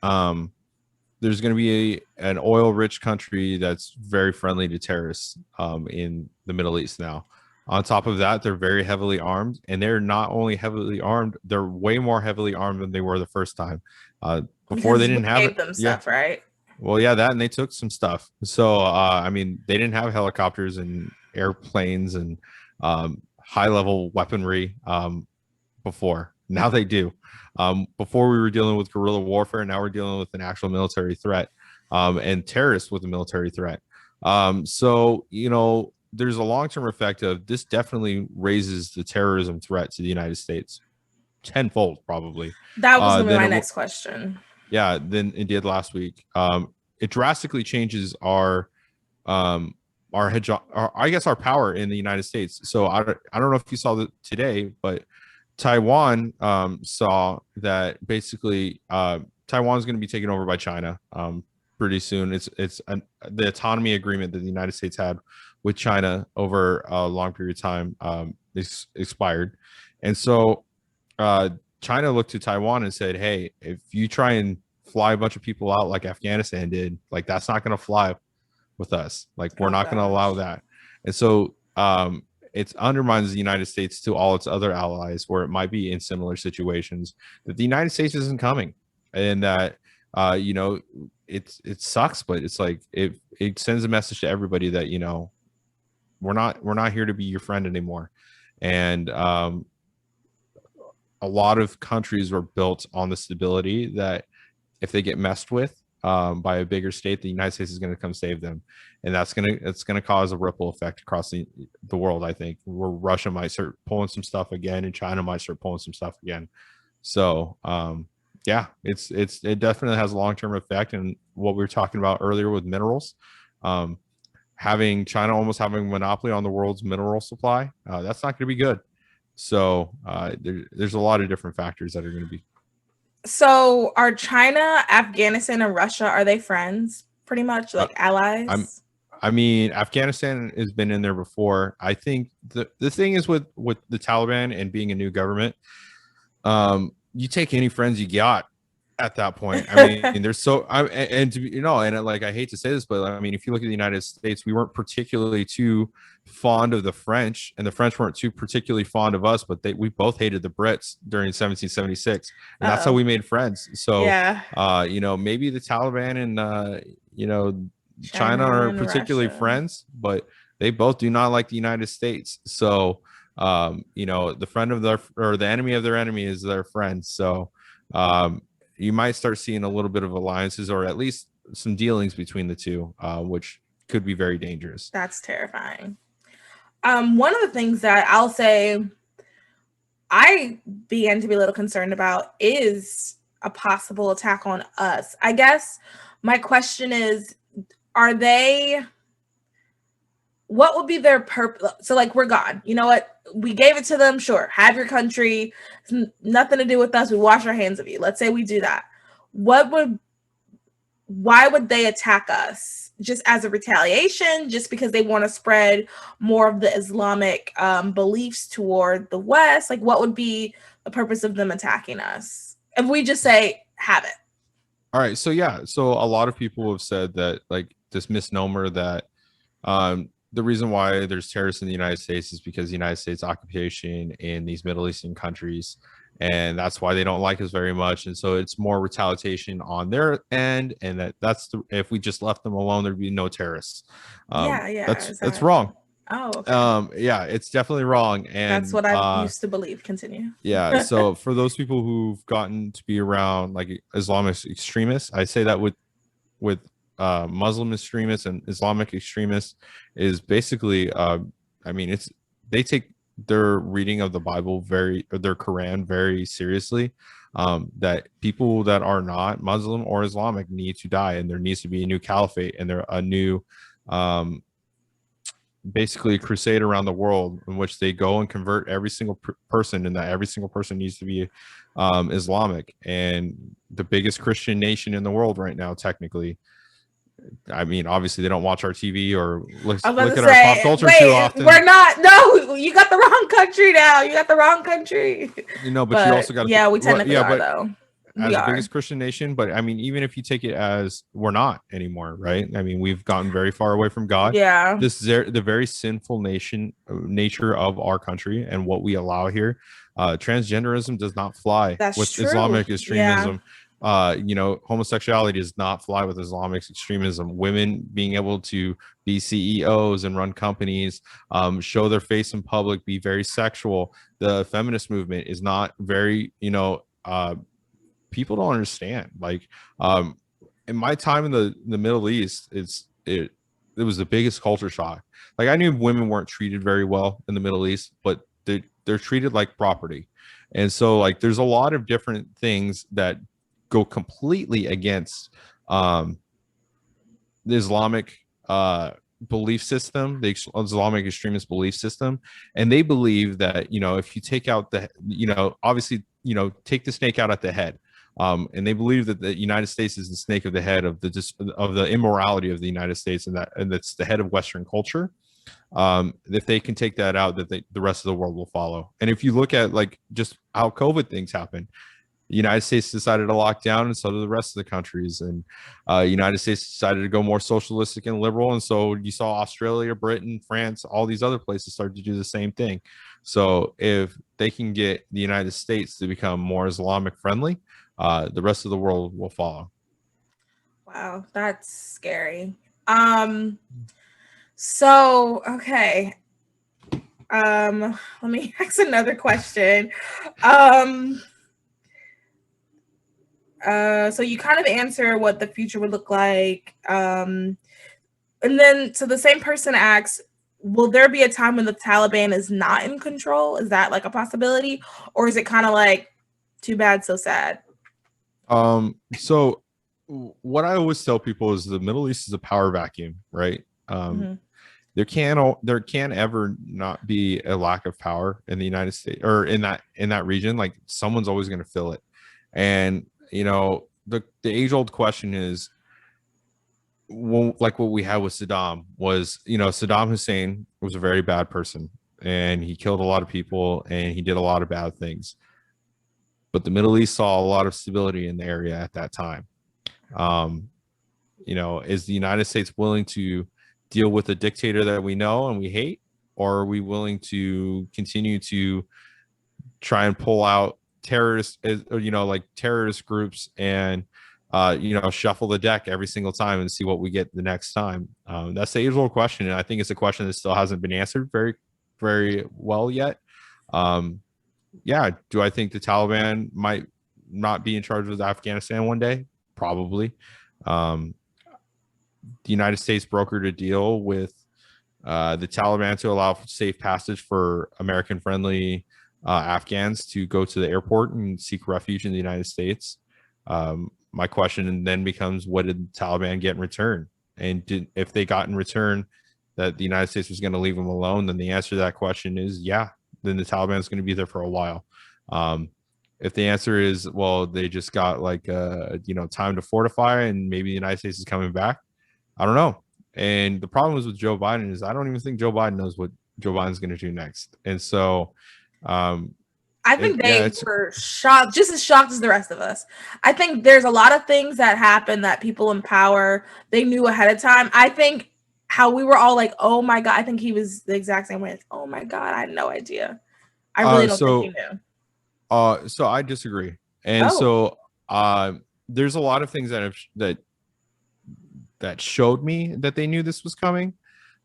there's going to be an oil rich country that's very friendly to terrorists in the Middle East now. On top of that, they're very heavily armed, and they're not only heavily armed, they're way more heavily armed than they were the first time. Before because they didn't have it. Them stuff, right? Well, yeah, that, and they took some stuff. So, I mean, they didn't have helicopters and airplanes and high level weaponry before. Now they do. Before we were dealing with guerrilla warfare, now we're dealing with an actual military threat, and terrorists with a military threat. So, you know, there's a long-term effect of this. Definitely raises the terrorism threat to the United States tenfold, probably. That was my next question. Yeah, than it did last week. It drastically changes our hedge, I guess our power in the United States. So I don't know if you saw that today, but Taiwan saw that basically Taiwan is going to be taken over by China pretty soon. The autonomy agreement that the United States had with China over a long period of time is expired, and so China looked to Taiwan and said, "Hey, if you try and fly a bunch of people out like Afghanistan did, like that's not going to fly with us. Like we're not going to allow that." And so it undermines the United States to all its other allies where it might be in similar situations that the United States isn't coming, and that it sucks, but it's like it sends a message to everybody that we're not here to be your friend anymore. And a lot of countries were built on the stability that if they get messed with by a bigger state, the United States is going to come save them, and it's gonna cause a ripple effect across the world. I think where Russia might start pulling some stuff again, and China might start pulling some stuff again. So yeah, it definitely has a long-term effect. And what we were talking about earlier with minerals, having China almost having a monopoly on the world's mineral supply, that's not going to be good. So there's a lot of different factors that are going to be. So are China, Afghanistan, and Russia, are they friends pretty much, like allies? I mean, Afghanistan has been in there before. I think the thing is with the Taliban and being a new government, you take any friends you got at that point. I mean, there's so and to be, and like I hate to say this, but I mean, if you look at the United States, we weren't particularly too fond of the French, and the French weren't too particularly fond of us, but we both hated the Brits during 1776, and that's how we made friends. So yeah, maybe the Taliban and China are particularly Russia friends, but they both do not like the United States. So the friend of the enemy of their enemy is their friend. So you might start seeing a little bit of alliances, or at least some dealings between the two, which could be very dangerous. That's terrifying. One of the things that I'll say I began to be a little concerned about is a possible attack on us. I guess my question is, what would be their purpose? So like, we're gone. You know what? We gave it to them. Sure. Have your country. It's nothing to do with us. We wash our hands of you. Let's say we do that. Why would they attack us? Just as a retaliation? Just because they want to spread more of the Islamic beliefs toward the West? Like, what would be the purpose of them attacking us? If we just say, have it. All right. So yeah. So a lot of people have said that, like, this misnomer that the reason why there's terrorists in the United States is because the United States occupation in these Middle Eastern countries, and that's why they don't like us very much. And so it's more retaliation on their end, and if we just left them alone, there'd be no terrorists. That's wrong. Oh, okay. Yeah, it's definitely wrong, and that's what I used to believe. Continue. Yeah. So for those people who've gotten to be around like Islamic extremists, I say that with Muslim extremists and Islamic extremists is basically they take their reading of the Bible their Quran very seriously, that people that are not Muslim or Islamic need to die, and there needs to be a new caliphate, and there a new basically a crusade around the world in which they go and convert every single person, and that every single person needs to be Islamic, and the biggest Christian nation in the world right now, technically. I mean, obviously they don't watch our TV or look at our pop culture too often. We're not. No, you got the wrong country now. You got the wrong country. But you also got to. Yeah, we technically are though. As the biggest Christian nation, but I mean, even if you take it as we're not anymore, right? I mean, we've gotten very far away from God. Yeah. This is the very sinful nature of our country and what we allow here. Transgenderism does not fly with true. Islamic extremism. Yeah. Homosexuality does not fly with Islamic extremism. Women being able to be CEOs and run companies, show their face in public, be very sexual. The feminist movement is not very, people don't understand. Like, in my time in the Middle East, it was the biggest culture shock. Like, I knew women weren't treated very well in the Middle East, but they're treated like property. And so, like, there's a lot of different things that go completely against the Islamic belief system, the Islamic extremist belief system. And they believe that, if you take out obviously, take the snake out at the head. And they believe that the United States is the snake of the head of the immorality of the United States, and that's the head of Western culture. If they can take that out, that the rest of the world will follow. And if you look at like just how COVID things happen, the United States decided to lock down, and so did the rest of the countries. And United States decided to go more socialistic and liberal, and so you saw Australia, Britain, France, all these other places start to do the same thing. So if they can get the United States to become more Islamic friendly, the rest of the world will follow. Wow, that's scary. So okay. Let me ask another question. So you kind of answer what the future would look like. And then so the same person asks, will there be a time when the Taliban is not in control? Is that like a possibility? Or is it kind of like too bad, so sad? So what I always tell people is the Middle East is a power vacuum, right? There can't ever not be a lack of power in the United States or in that region. Like someone's always going to fill it. And the age-old question is, well, like what we had with Saddam was, Saddam Hussein was a very bad person, and he killed a lot of people, and he did a lot of bad things. But the Middle East saw a lot of stability in the area at that time. Is the United States willing to deal with a dictator that we know and we hate, or are we willing to continue to try and pull out terrorist groups and shuffle the deck every single time and see what we get the next time? That's the age-old question, and I think it's a question that still hasn't been answered very, very well yet. Do I think the Taliban might not be in charge of Afghanistan one day? Probably. The United States brokered a deal with the Taliban to allow safe passage for American-friendly Afghans to go to the airport and seek refuge in the United States. My question then becomes, what did the Taliban get in return? And if they got in return that the United States was going to leave them alone, then the answer to that question is then the Taliban is going to be there for a while. If the answer is, well, they just got time to fortify and maybe the United States is coming back, I don't know. And the problem is with Joe Biden is I don't even think Joe Biden knows what Joe Biden's going to do next. And so I think they were shocked, just as shocked as the rest of us. I think there's a lot of things that happen that people in power, they knew ahead of time. I think how we were all like, oh my God, I think he was the exact same way. Oh my God, I had no idea. I really don't think he knew. So I disagree. And there's a lot of things that showed me that they knew this was coming.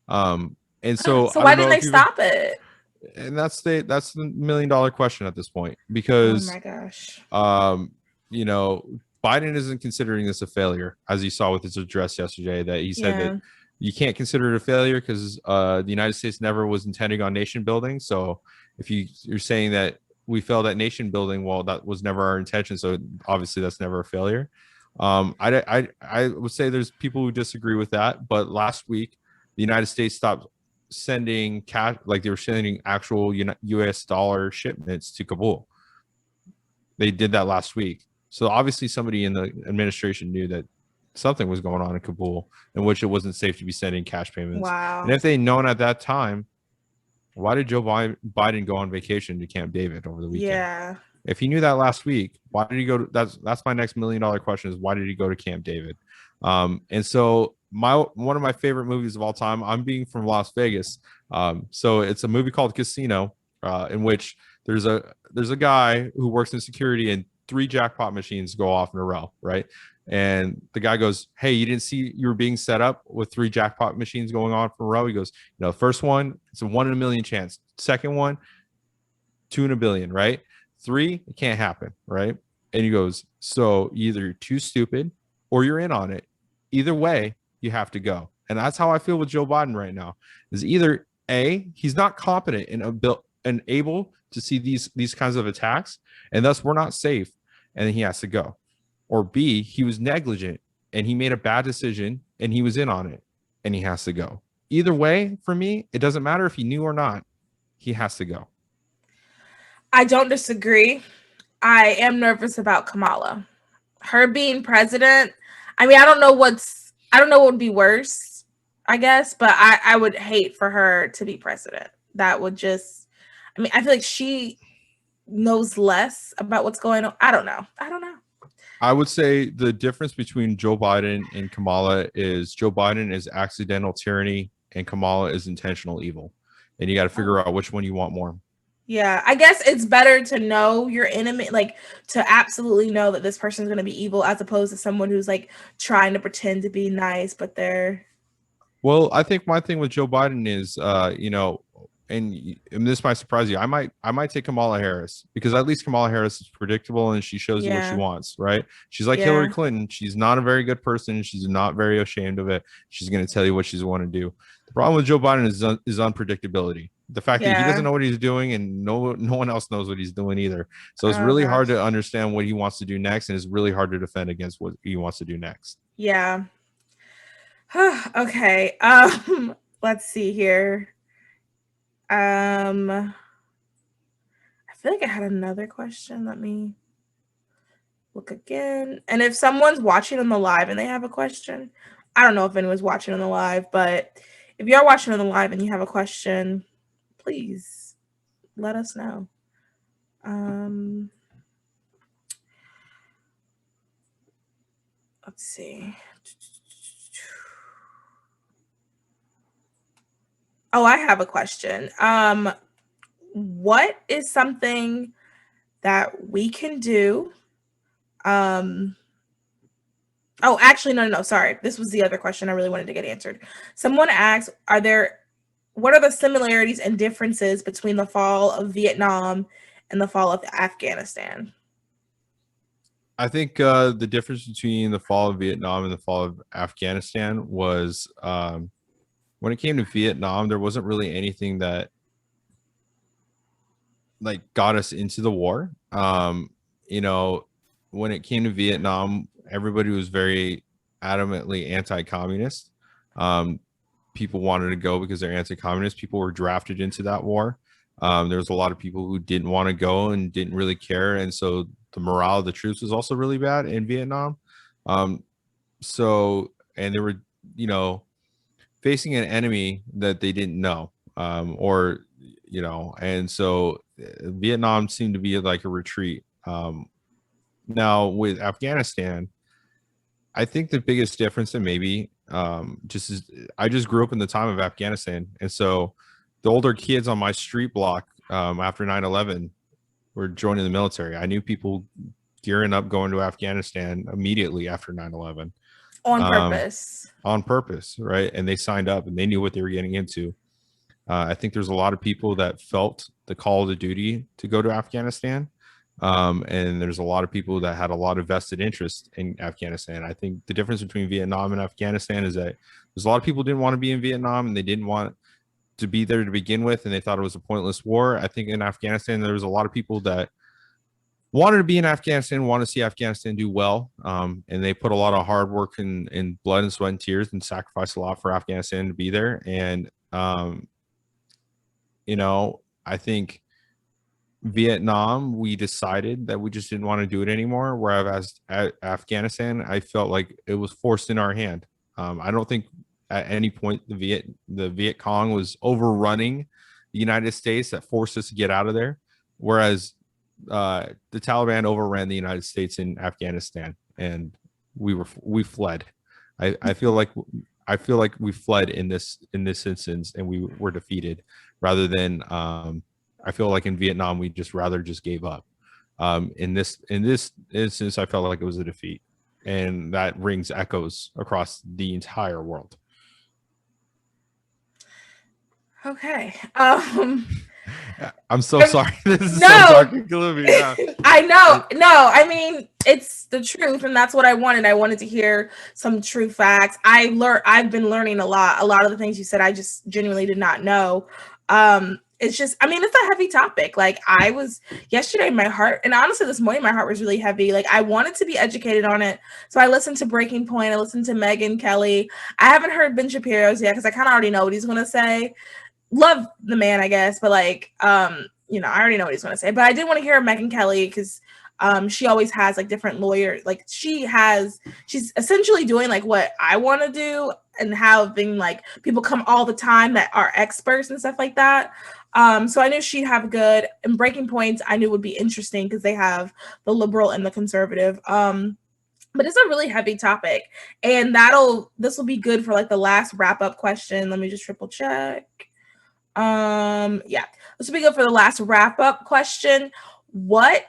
And so why didn't they stop it? And that's the $1 million question at this point, because oh my gosh, Biden isn't considering this a failure, as you saw with his address yesterday, that he said that you can't consider it a failure because the United States never was intending on nation building. So if you're saying that we failed at nation building, well, that was never our intention. So obviously that's never a failure. I would say there's people who disagree with that, but last week the United States stopped sending cash, like they were sending actual US dollar shipments to Kabul. They did that last week. So obviously somebody in the administration knew that something was going on in Kabul in which it wasn't safe to be sending cash payments. Wow. And if they'd known at that time, why did Joe Biden go on vacation to Camp David over the weekend? Yeah. If he knew that last week, why did he go to, that's my next $1 million question is, why did he go to Camp David? And so one of my favorite movies of all time, I'm being from Las Vegas. So it's a movie called Casino, in which there's a guy who works in security and 3 jackpot machines go off in a row, right? And the guy goes, hey, you didn't see you were being set up with 3 jackpot machines going on for a row? He goes, first one, it's a 1 in a million chance. Second one, 2 in a billion, right? 3, it can't happen, right? And he goes, so either you're too stupid or you're in on it. Either way, you have to go. And that's how I feel with Joe Biden right now, is either A, he's not competent and able to see these kinds of attacks, and thus we're not safe, and then he has to go. Or B, he was negligent and he made a bad decision and he was in on it and he has to go. Either way, for me, it doesn't matter if he knew or not, he has to go. I don't disagree. I am nervous about Kamala. her being president, I mean, I don't know what would be worse, I guess, but I would hate for her to be president. That would just, I mean, I feel like she knows less about what's going on. I don't know. I would say the difference between Joe Biden and Kamala is Joe Biden is accidental tyranny and Kamala is intentional evil. And you got to figure out which one you want more. Yeah, I guess it's better to know your enemy, like to absolutely know that this person's going to be evil as opposed to someone who's like trying to pretend to be nice, but they're. Well, I think my thing with Joe Biden is, and this might surprise you. I might take Kamala Harris because at least Kamala Harris is predictable and she shows you what she wants, right? She's like Hillary Clinton. She's not a very good person. She's not very ashamed of it. She's going to tell you what she's want to do. The problem with Joe Biden is unpredictability. The fact that he doesn't know what he's doing and no one else knows what he's doing either. So it's really hard to understand what he wants to do next, and it's really hard to defend against what he wants to do next. Yeah. Okay. Let's see here. I feel like I had another question. Let me look again. And if someone's watching on the live and they have a question, I don't know if anyone's watching on the live, but if you're watching on the live and you have a question, please let us know. Let's see. Oh, I have a question. What is something that we can do? Oh, actually, no. Sorry. This was the other question I really wanted to get answered. Someone asked, what are the similarities and differences between the fall of Vietnam and the fall of Afghanistan? I think the difference between the fall of Vietnam and the fall of Afghanistan was when it came to Vietnam, there wasn't really anything that like got us into the war. When it came to Vietnam, everybody was very adamantly anti-communist. People wanted to go because they're anti-communist. People were drafted into that war. There was a lot of people who didn't want to go and didn't really care. And so the morale of the troops was also really bad in Vietnam. And they were, facing an enemy that they didn't know, and so Vietnam seemed to be like a retreat. Now with Afghanistan, I think the biggest difference, and maybe I just grew up in the time of Afghanistan, and so the older kids on my street block after 9/11 were joining the military. I knew people gearing up going to Afghanistan immediately after 9/11 on purpose, right? And they signed up and they knew what they were getting into. I think there's a lot of people that felt the call to duty to go to Afghanistan. And there's a lot of people that had a lot of vested interest in Afghanistan. I think the difference between Vietnam and Afghanistan is that there's a lot of people who didn't want to be in Vietnam and they didn't want to be there to begin with, and they thought it was a pointless war. I think in Afghanistan, there was a lot of people that wanted to be in Afghanistan, want to see Afghanistan do well. And they put a lot of hard work and blood and sweat and tears and sacrificed a lot for Afghanistan to be there. And, I think Vietnam, we decided that we just didn't want to do it anymore. Whereas at Afghanistan, I felt like it was forced in our hand. I don't think at any point the Viet Cong was overrunning the United States that forced us to get out of there. Whereas the Taliban overran the United States in Afghanistan, and we fled. I feel like we fled in this instance, and we were defeated rather than I feel like in Vietnam we just gave up. In this instance, I felt like it was a defeat, and that rings echoes across the entire world. Okay. I'm so sorry. This is so dark and gloomy. Yeah. I know. No, I mean, it's the truth, and that's what I wanted. I wanted to hear some true facts. I've been learning a lot. A lot of the things you said, I just genuinely did not know. It's just, I mean, it's a heavy topic. Like I was yesterday, my heart, and honestly, this morning, my heart was really heavy. Like I wanted to be educated on it. So I listened to Breaking Point. I listened to Megyn Kelly. I haven't heard Ben Shapiro's yet, because I kind of already know what he's going to say. Love the man, I guess, but like, I already know what he's going to say. But I did want to hear Megyn Kelly because She always has like different lawyers. Like she's essentially doing like what I want to do, and having like people come all the time that are experts and stuff like that. So I knew she'd have good, and Breaking Points I knew would be interesting because they have the liberal and the conservative. But it's a really heavy topic, and this will be good for like the last wrap up question. Let me just triple check. Yeah, this will be good for the last wrap up question. What?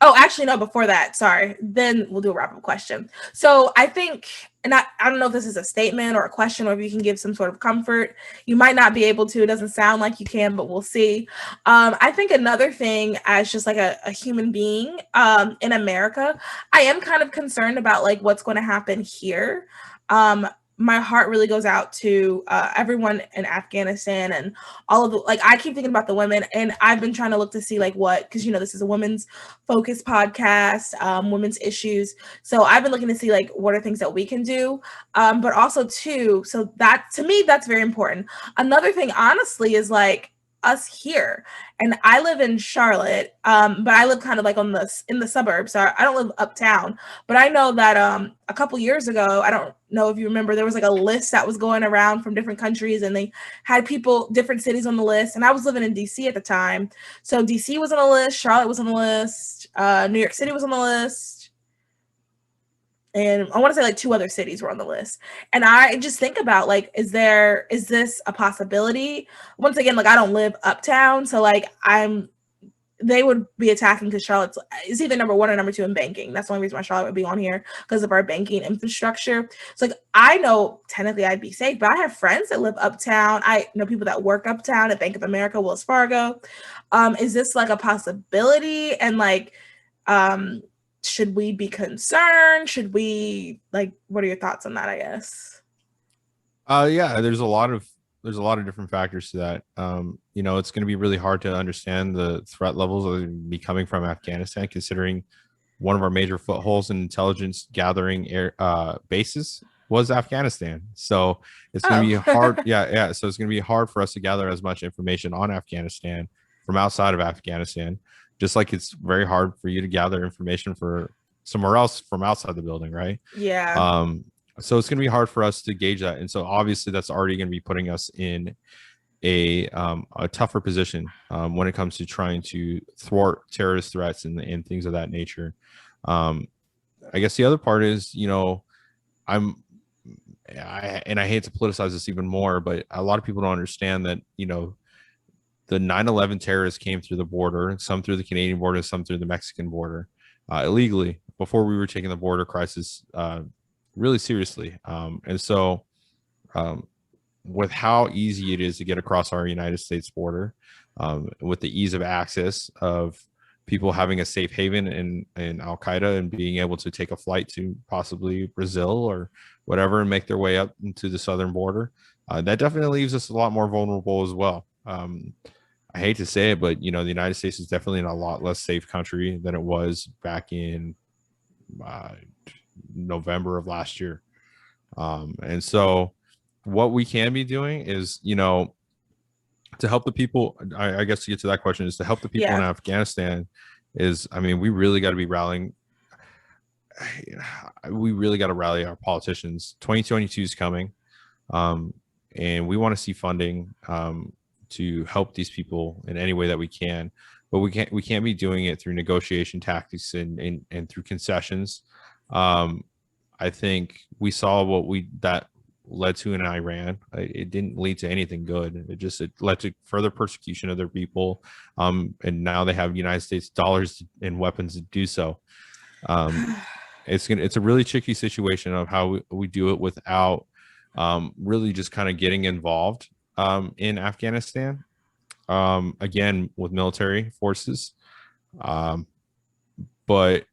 Oh, actually, no, before that, sorry. Then we'll do a wrap up question. So I think, and I don't know if this is a statement or a question, or if you can give some sort of comfort. You might not be able to. It doesn't sound like you can, but we'll see. I think another thing, as just like a human being in America, I am kind of concerned about like what's going to happen here. My heart really goes out to everyone in Afghanistan and all of the, like, I keep thinking about the women, and I've been trying to look to see like what, because this is a women's focused podcast, women's issues. So I've been looking to see like what are things that we can do, but also too, so that to me that's very important. Another thing, honestly, is like us here, and I live in Charlotte, but I live kind of like in the suburbs, so I don't live uptown. But I know that a couple years ago, I don't know if you remember, there was like a list that was going around from different countries, and they had different cities on the list, and I was living in DC at the time, so DC was on the list, Charlotte was on the list, New York City was on the list, and I want to say like 2 other cities were on the list. And I just think about like, is this a possibility? Once again, like I don't live uptown, so like they would be attacking because Charlotte's is either number 1 or number 2 in banking. That's the only reason why Charlotte would be on here, because of our banking infrastructure. So like I know technically I'd be safe, but I have friends that live uptown. I know people that work uptown at Bank of America, Wells Fargo. Is this like a possibility? And like should we be concerned? Should we, like, what are your thoughts on that, I guess? Yeah, there's a lot of different factors to that. It's going to be really hard to understand the threat levels that are be coming from Afghanistan, considering one of our major footholds in intelligence gathering bases was Afghanistan. So it's going to be hard. Yeah. So it's going to be hard for us to gather as much information on Afghanistan from outside of Afghanistan, just like it's very hard for you to gather information for somewhere else from outside the building, right? Yeah. So it's going to be hard for us to gauge that, and so obviously that's already going to be putting us in a tougher position when it comes to trying to thwart terrorist threats and things of that nature. I guess the other part is, I hate to politicize this even more, but a lot of people don't understand that the 9/11 terrorists came through the border, some through the Canadian border, some through the Mexican border, illegally, before we were taking the border crisis really seriously. And so with how easy it is to get across our United States border, with the ease of access of people having a safe haven in Al Qaeda and being able to take a flight to possibly Brazil or whatever and make their way up into the southern border, that definitely leaves us a lot more vulnerable as well. I hate to say it, but the United States is definitely in a lot less safe country than it was back in November of last year. And so what we can be doing is, to help the people, I guess to get to that question, is to help the people in Afghanistan is, we really got to be rallying. We really got to rally our politicians. 2022 is coming. And we want to see funding to help these people in any way that we can, but we can't be doing it through negotiation tactics and through concessions. I think we saw that led to in Iran. It didn't lead to anything good. It led to further persecution of their people. And now they have United States dollars and weapons to do so. It's a really tricky situation of how we do it without really just kind of getting involved in Afghanistan, again, with military forces. But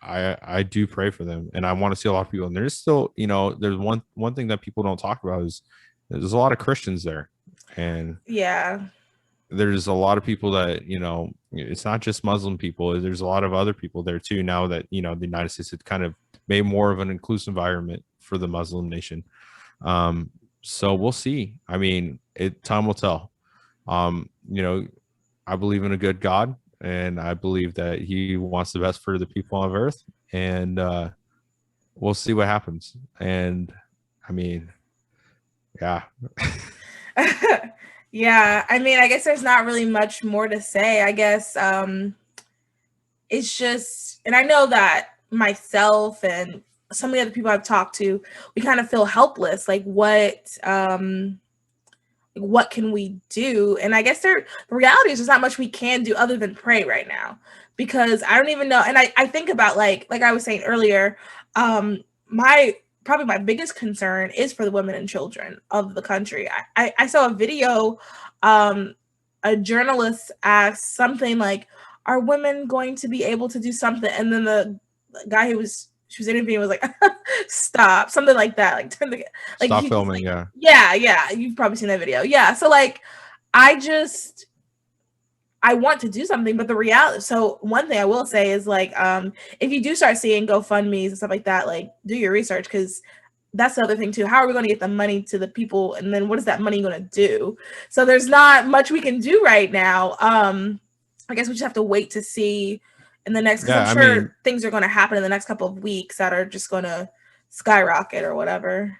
I do pray for them, and I want to see a lot of people. And there's still, there's one thing that people don't talk about is there's a lot of Christians there, and there's a lot of people that it's not just Muslim people. There's a lot of other people there too. Now that the United States had kind of made more of an inclusive environment for the Muslim nation. So we'll see. Time will tell. I believe in a good God, and I believe that he wants the best for the people on Earth, and we'll see what happens. And I mean, yeah. Yeah, I mean, I guess there's not really much more to say. I guess it's just, and I know that myself and some of the other people I've talked to, we kind of feel helpless. Like, what can we do? And I guess the reality is there's not much we can do other than pray right now, because I don't even know. And I think about, like I was saying earlier, my probably my biggest concern is for the women and children of the country. I saw a video, a journalist asked something like, are women going to be able to do something? And then the guy she was interviewing was like, stop, something like that. Like, turn the, like, Stop filming. Like, yeah. You've probably seen that video. Yeah. So like, I want to do something, but the reality. So one thing I will say is, like, if you do start seeing GoFundMe's and stuff like that, like, do your research, because that's the other thing too. How are we going to get the money to the people, and then what is that money going to do? So there's not much we can do right now. I guess we just have to wait to see in the next. Because I'm sure things are going to happen in the next couple of weeks that are just going to skyrocket or whatever.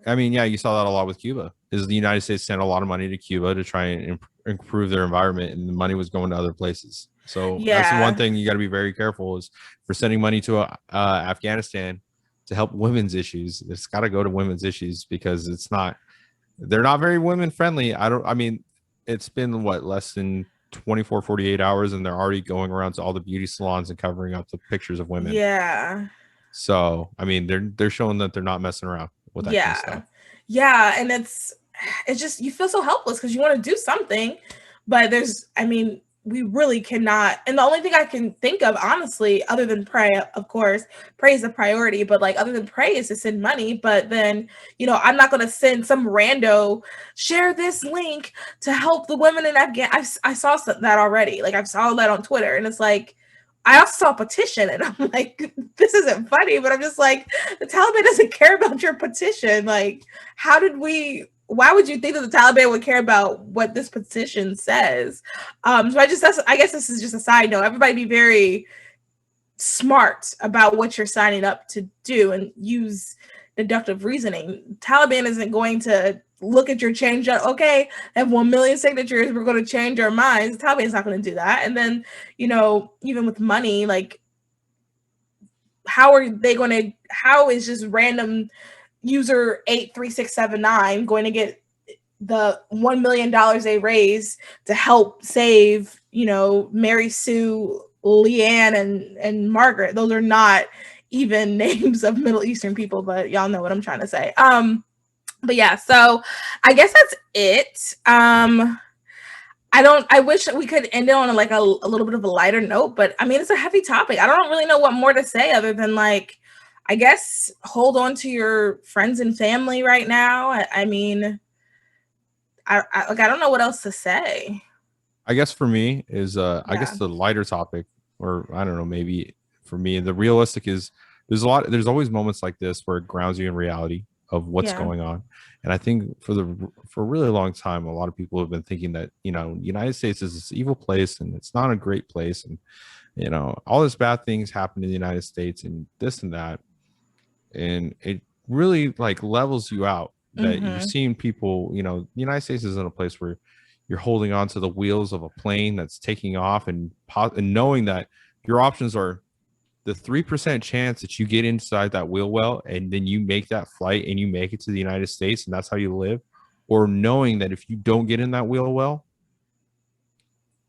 I mean, yeah, you saw that a lot with Cuba. Is the United States sent a lot of money to Cuba to try and improve their environment, and the money was going to other places. So that's the one thing you got to be very careful, is for sending money to Afghanistan to help women's issues. It's got to go to women's issues, because they're not very women friendly. I mean, it's been less than 24, 48 hours, and they're already going around to all the beauty salons and covering up the pictures of women. Yeah. So, I mean, they're showing that they're not messing around with that kind of stuff. Yeah. And it's just, you feel so helpless because you want to do something, but we really cannot. And the only thing I can think of, honestly, other than pray, of course, pray is a priority, but like, other than pray is to send money. But then, I'm not going to send some rando, share this link to help the women in Afghanistan. I saw that already. Like, I saw that on Twitter, and it's like, I also saw a petition, and I'm like, this isn't funny, but I'm just like, the Taliban doesn't care about your petition. Like, why would you think that the Taliban would care about what this petition says? So I guess this is just a side note. Everybody be very smart about what you're signing up to do and use deductive reasoning. Taliban isn't going to look at your change. Okay, I have 1 million signatures, we're going to change our minds. The Taliban's not going to do that. And then, even with money, like, how is just random user 83679 going to get the $1 million they raise to help save, Mary Sue, Leanne, and Margaret? Those are not even names of Middle Eastern people, but y'all know what I'm trying to say. But yeah, so I guess that's it. I wish we could end it on a little bit of a lighter note, but I mean, it's a heavy topic. I don't really know what more to say other than, like, I guess hold on to your friends and family right now. I mean, I don't know what else to say. I guess for me is I guess the lighter topic, or I don't know, maybe for me, the realistic is there's always moments like this where it grounds you in reality of what's going on. And I think for a really long time, a lot of people have been thinking that, the United States is this evil place and it's not a great place. And, all this bad things happen in the United States and this and that. And it really levels you out that you're seeing people, the United States isn't a place where you're holding on to the wheels of a plane that's taking off and knowing that your options are the 3% chance that you get inside that wheel well and then you make that flight and you make it to the United States and that's how you live, or knowing that if you don't get in that wheel well,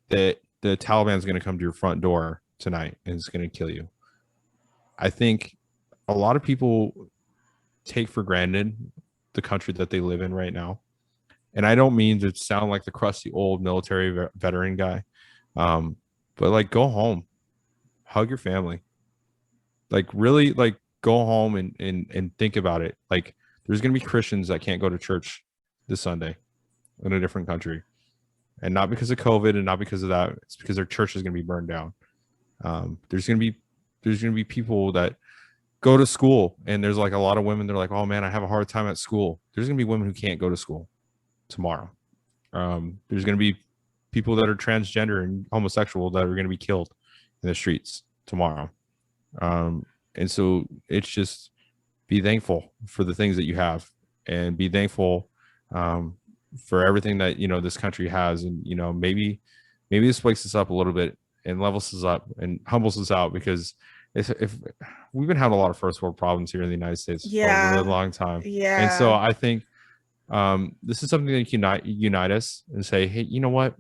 that the Taliban is going to come to your front door tonight and it's going to kill you. I think a lot of people take for granted the country that they live in right now. And I don't mean to sound like the crusty old military veteran guy, but go home, hug your family. Really go home and think about it. There's going to be Christians that can't go to church this Sunday in a different country, and not because of COVID and not because of that. It's because their church is going to be burned down. There's going to be people that go to school, and there's a lot of women. They're like, oh man, I have a hard time at school. There's going to be women who can't go to school tomorrow. There's going to be people that are transgender and homosexual that are going to be killed in the streets tomorrow. And so it's just be thankful for the things that you have, and be thankful for everything that, you know, this country has. And, you know, maybe this wakes us up a little bit and levels us up and humbles us out, because if we've been having a lot of first world problems here in the United States for a really long time. And so I think this is something that can unite us and say, hey, you know what?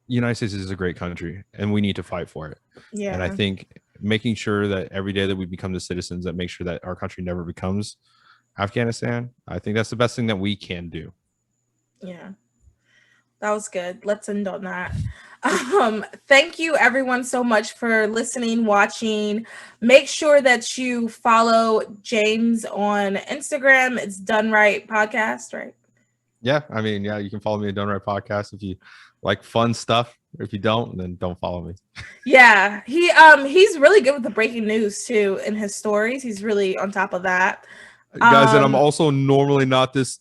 The United States is a great country and we need to fight for it. And I think making sure that every day that we become the citizens that make sure that our country never becomes Afghanistan, I think that's the best thing that we can do. Yeah, that was good. Let's end on that. Thank you everyone so much for listening, watching. Make sure that you follow James on Instagram. It's Dunn Right Podcast, right? Yeah, I mean, yeah, you can follow me at Dunn Right Podcast if you like fun stuff. If you don't, then don't follow me. Yeah, he's really good with the breaking news too in his stories. He's really on top of that. Guys, and I'm also normally not this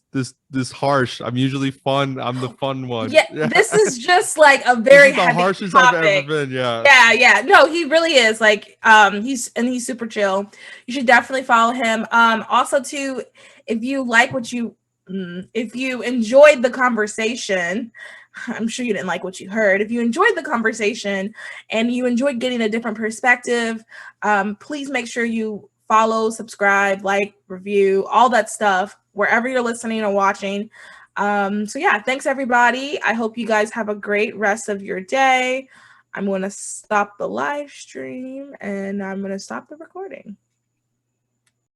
harsh. I'm usually fun. I'm the fun one. Yeah, this is just like a very the heavy harshest topic. I've ever been. Yeah. No, he really is. Like, he's super chill. You should definitely follow him. Also too, if you enjoyed the conversation, I'm sure you didn't like what you heard. If you enjoyed the conversation and you enjoyed getting a different perspective, please make sure you follow, subscribe, like, review, all that stuff, wherever you're listening or watching. So yeah, thanks everybody. I hope you guys have a great rest of your day. I'm going to stop the live stream and I'm going to stop the recording.